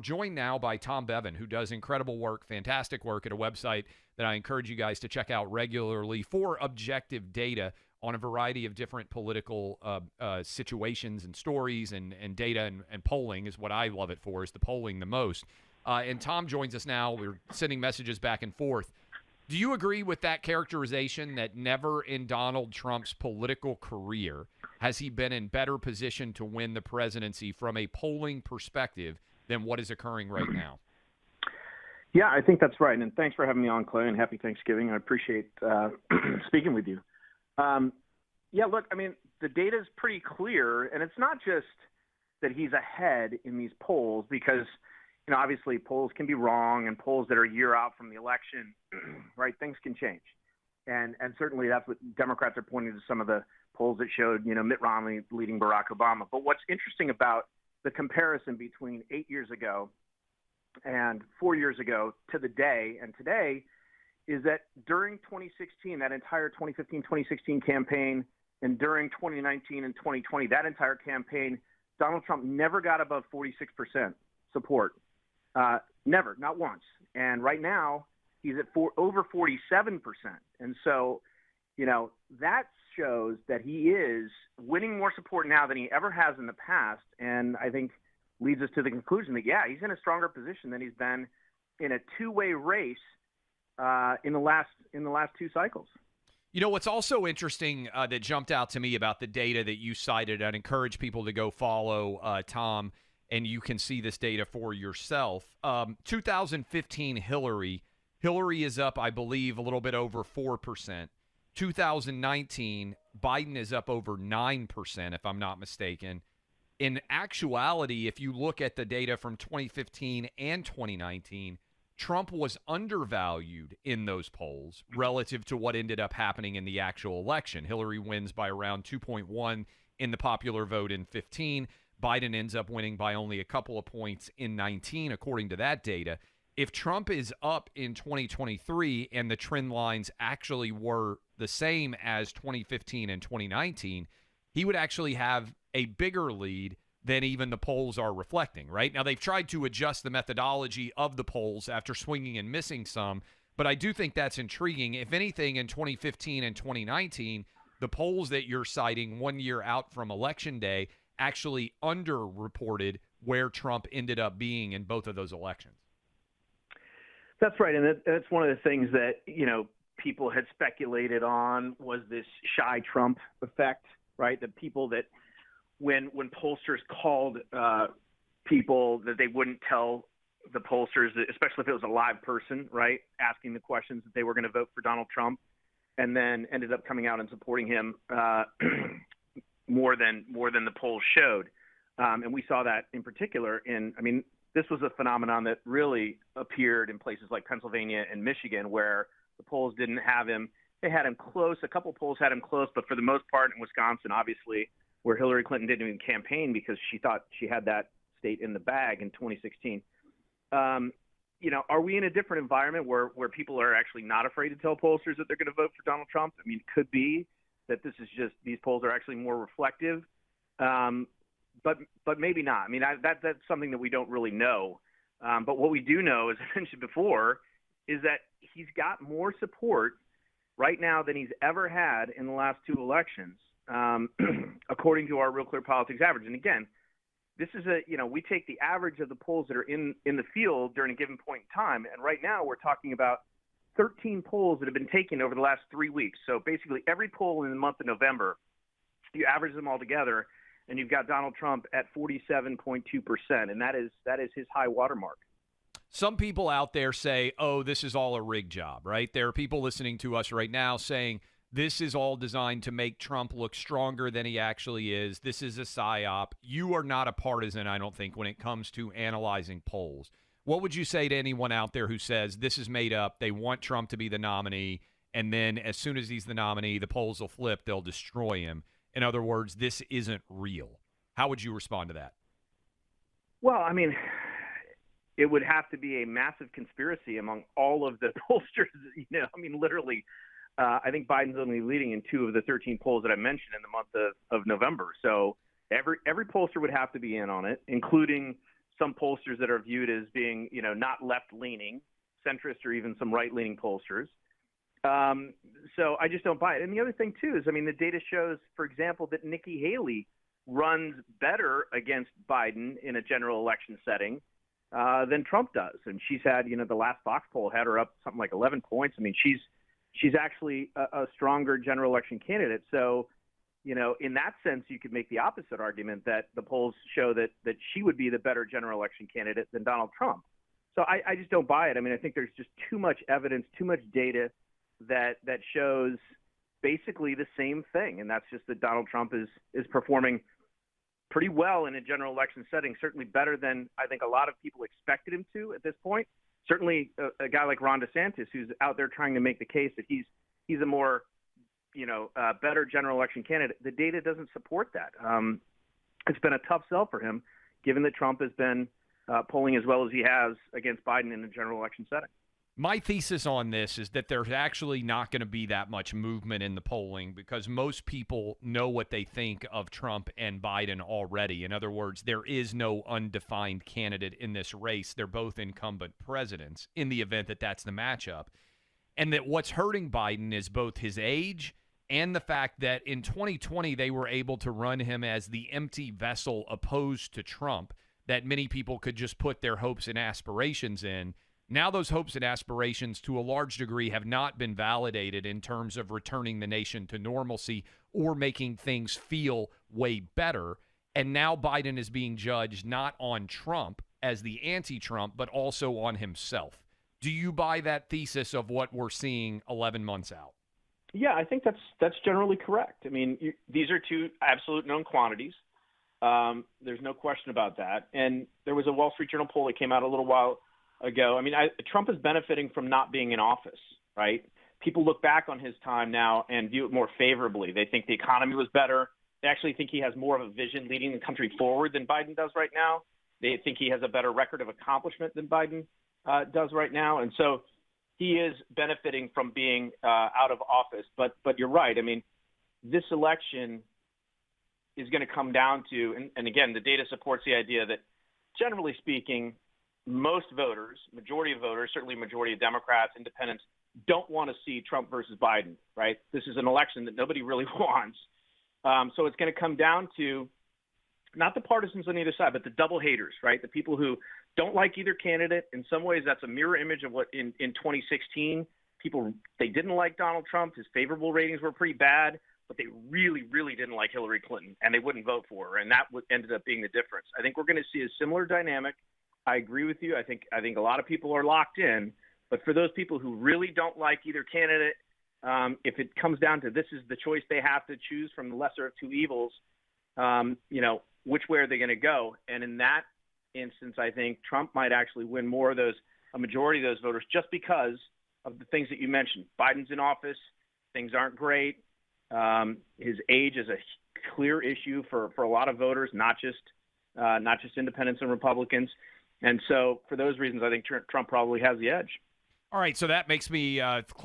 joined now by Tom Bevan, who does incredible work, fantastic work at a website that I encourage you guys to check out regularly for objective data on a variety of different political situations and stories and data and polling is what I love it for, is the polling the most. And Tom joins us now. We're sending messages back and forth. Do you agree with that characterization that never in Donald Trump's political career has he been in better position to win the presidency from a polling perspective than what is occurring right now? Yeah, I think that's right. And thanks for having me on, Clay, and happy Thanksgiving. I appreciate speaking with you. Yeah, look, I mean, the data is pretty clear, and it's not just that he's ahead in these polls because, you know, obviously polls can be wrong, and polls that are a year out from the election, right, things can change. And certainly that's what Democrats are pointing to, some of the polls that showed, you know, Mitt Romney leading Barack Obama. But what's interesting about the comparison between 8 years ago and 4 years ago to the day and today is that during 2016, that entire 2015-2016 campaign, and during 2019 and 2020, that entire campaign, Donald Trump never got above 46% support. Never, not once. And right now, he's at over 47%. And so, you know, that shows that he is winning more support now than he ever has in the past. And I think leads us to the conclusion that, yeah, he's in a stronger position than he's been in a two-way race in the last two cycles. You know, what's also interesting that jumped out to me about the data that you cited, I'd encourage people to go follow Tom, and you can see this data for yourself. 2015 Hillary is up, I believe, a little bit over 4%. 2019, Biden is up over 9%, if I'm not mistaken. In actuality, if you look at the data from 2015 and 2019, Trump was undervalued in those polls relative to what ended up happening in the actual election. Hillary wins by around 2.1 in the popular vote in 15. Biden ends up winning by only a couple of points in 19, according to that data. If Trump is up in 2023 and the trend lines actually were the same as 2015 and 2019, he would actually have a bigger lead than even the polls are reflecting, right? Now, they've tried to adjust the methodology of the polls after swinging and missing some, but I do think that's intriguing. If anything, in 2015 and 2019, the polls that you're citing 1 year out from Election Day actually underreported where Trump ended up being in both of those elections. That's right, and that's one of the things that, you know, people had speculated on was this shy Trump effect, right? The people that when pollsters called people that they wouldn't tell the pollsters, especially if it was a live person, right, asking the questions that they were going to vote for Donald Trump, and then ended up coming out and supporting him more than the polls showed. And we saw that in particular this was a phenomenon that really appeared in places like Pennsylvania and Michigan, where the polls didn't have him. They had him close. A couple polls had him close, but for the most part in Wisconsin, obviously, where Hillary Clinton didn't even campaign because she thought she had that state in the bag in 2016. You know, are we in a different environment where people are actually not afraid to tell pollsters that they're going to vote for Donald Trump? I mean, it could be that this is just these polls are actually more reflective, but maybe not. I mean, that's something that we don't really know. But what we do know, as I mentioned before, is that he's got more support right now than he's ever had in the last two elections, according to our RealClearPolitics average. And again, this is we take the average of the polls that are in the field during a given point in time. And right now we're talking about 13 polls that have been taken over the last 3 weeks. So basically every poll in the month of November, you average them all together, and you've got Donald Trump at 47.2%. And that is his high watermark. Some people out there say, oh, this is all a rig job, right? There are people listening to us right now saying this is all designed to make Trump look stronger than he actually is. This is a psyop. You are not a partisan, I don't think, when it comes to analyzing polls. What would you say to anyone out there who says this is made up, they want Trump to be the nominee, and then as soon as he's the nominee, the polls will flip, they'll destroy him? In other words, this isn't real. How would you respond to that? Well, I mean, it would have to be a massive conspiracy among all of the pollsters. Literally, I think Biden's only leading in 2 of the 13 polls that I mentioned in the month of November. So every pollster would have to be in on it, including some pollsters that are viewed as being, not left-leaning, centrist, or even some right-leaning pollsters. So I just don't buy it. And the other thing, too, is, the data shows, for example, that Nikki Haley runs better against Biden in a general election setting than Trump does. And she's had, the last Fox poll had her up something like 11 points. She's actually a stronger general election candidate. So, in that sense, you could make the opposite argument that the polls show that she would be the better general election candidate than Donald Trump. So I just don't buy it. I think there's just too much evidence, too much data that shows basically the same thing, and that's just that Donald Trump is performing pretty well in a general election setting, certainly better than I think a lot of people expected him to at this point. Certainly a guy like Ron DeSantis, who's out there trying to make the case that he's a more better general election candidate. The data doesn't support that. It's been a tough sell for him, given that Trump has been polling as well as he has against Biden in a general election setting. My thesis on this is that there's actually not going to be that much movement in the polling because most people know what they think of Trump and Biden already. In other words, there is no undefined candidate in this race. They're both incumbent presidents in the event that that's the matchup. And that what's hurting Biden is both his age and the fact that in 2020 they were able to run him as the empty vessel opposed to Trump, that many people could just put their hopes and aspirations in. Now those hopes and aspirations, to a large degree, have not been validated in terms of returning the nation to normalcy or making things feel way better. And now Biden is being judged not on Trump as the anti-Trump, but also on himself. Do you buy that thesis of what we're seeing 11 months out? Yeah, I think that's generally correct. These are two absolute known quantities. There's no question about that. And there was a Wall Street Journal poll that came out a little while ago. Trump is benefiting from not being in office, right? People look back on his time now and view it more favorably. They think the economy was better. They actually think he has more of a vision leading the country forward than Biden does right now. They think he has a better record of accomplishment than Biden does right now. And so he is benefiting from being out of office. But you're right. This election is going to come down to, and again, the data supports the idea that generally speaking, most voters, majority of voters, certainly majority of Democrats, independents, don't want to see Trump versus Biden, right? This is an election that nobody really wants. So it's going to come down to not the partisans on either side, but the double haters, right? The people who don't like either candidate. In some ways, that's a mirror image of what in 2016, they didn't like Donald Trump. His favorable ratings were pretty bad, but they really, really didn't like Hillary Clinton, and they wouldn't vote for her. And that ended up being the difference. I think we're going to see a similar dynamic. I agree with you. I think a lot of people are locked in, but for those people who really don't like either candidate, if it comes down to this is the choice they have to choose from the lesser of two evils, which way are they going to go? And in that instance, I think Trump might actually win a majority of those voters just because of the things that you mentioned. Biden's in office. Things aren't great. His age is a clear issue for a lot of voters, not just independents and Republicans. And so for those reasons, I think Trump probably has the edge. All right, so that makes me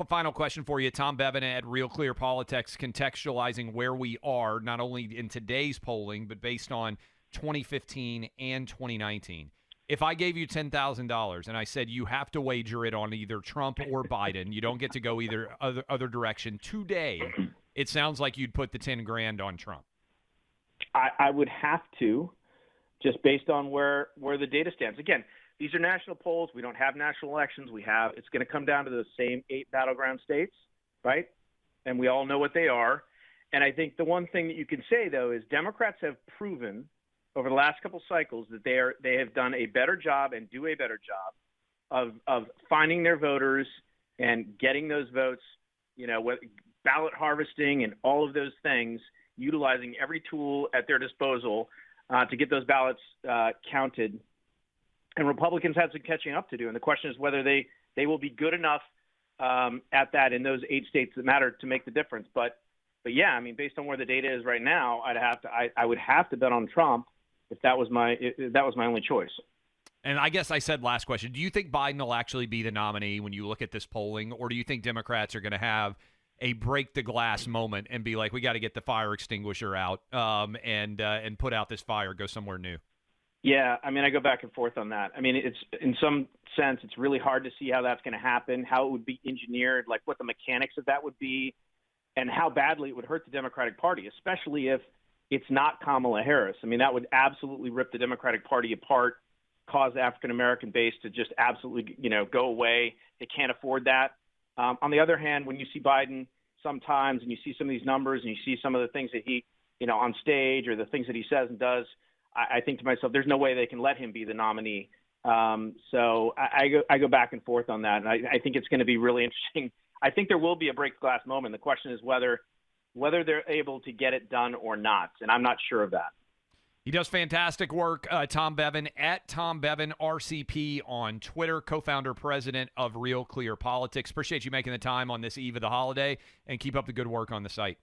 final question for you. Tom Bevan at RealClearPolitics, contextualizing where we are, not only in today's polling, but based on 2015 and 2019. If I gave you $10,000 and I said you have to wager it on either Trump or Biden, you don't get to go either other direction today, it sounds like you'd put the 10 grand on Trump. I would have to, just based on where the data stands. Again, these are national polls. We don't have national elections. It's going to come down to the same 8 battleground states, right? And we all know what they are. And I think the one thing that you can say, though, is Democrats have proven over the last couple cycles that they have done a better job and do a better job of finding their voters and getting those votes, ballot harvesting and all of those things, utilizing every tool at their disposal to get those ballots counted. And Republicans have some catching up to do. And the question is whether they will be good enough at that in those 8 states that matter to make the difference. But yeah, based on where the data is right now, I would have to bet on Trump if that was my only choice. And I guess I said last question, do you think Biden will actually be the nominee when you look at this polling, or do you think Democrats are going to have a break the glass moment and be like, we got to get the fire extinguisher out and put out this fire, go somewhere new? Yeah, I mean, I go back and forth on that. I mean, it's in some sense, it's really hard to see how that's going to happen, how it would be engineered, like what the mechanics of that would be, and how badly it would hurt the Democratic Party, especially if it's not Kamala Harris. I mean, that would absolutely rip the Democratic Party apart, cause the African American base to just absolutely, go away. They can't afford that. On the other hand, when you see Biden sometimes, and you see some of these numbers, and you see some of the things that he, on stage, or the things that he says and does, I think to myself, there's no way they can let him be the nominee. So I go back and forth on that, and I think it's going to be really interesting. I think there will be a break glass moment. The question is whether they're able to get it done or not, and I'm not sure of that. He does fantastic work, Tom Bevan, at Tom Bevan RCP on Twitter, co-founder, president of Real Clear Politics. Appreciate you making the time on this eve of the holiday, and keep up the good work on the site.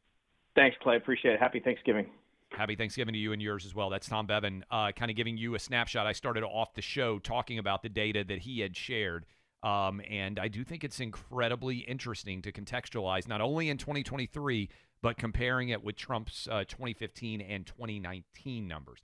Thanks, Clay. Appreciate it. Happy Thanksgiving. Happy Thanksgiving to you and yours as well. That's Tom Bevan, kind of giving you a snapshot. I started off the show talking about the data that he had shared, and I do think it's incredibly interesting to contextualize not only in 2023, but comparing it with Trump's 2015 and 2019 numbers.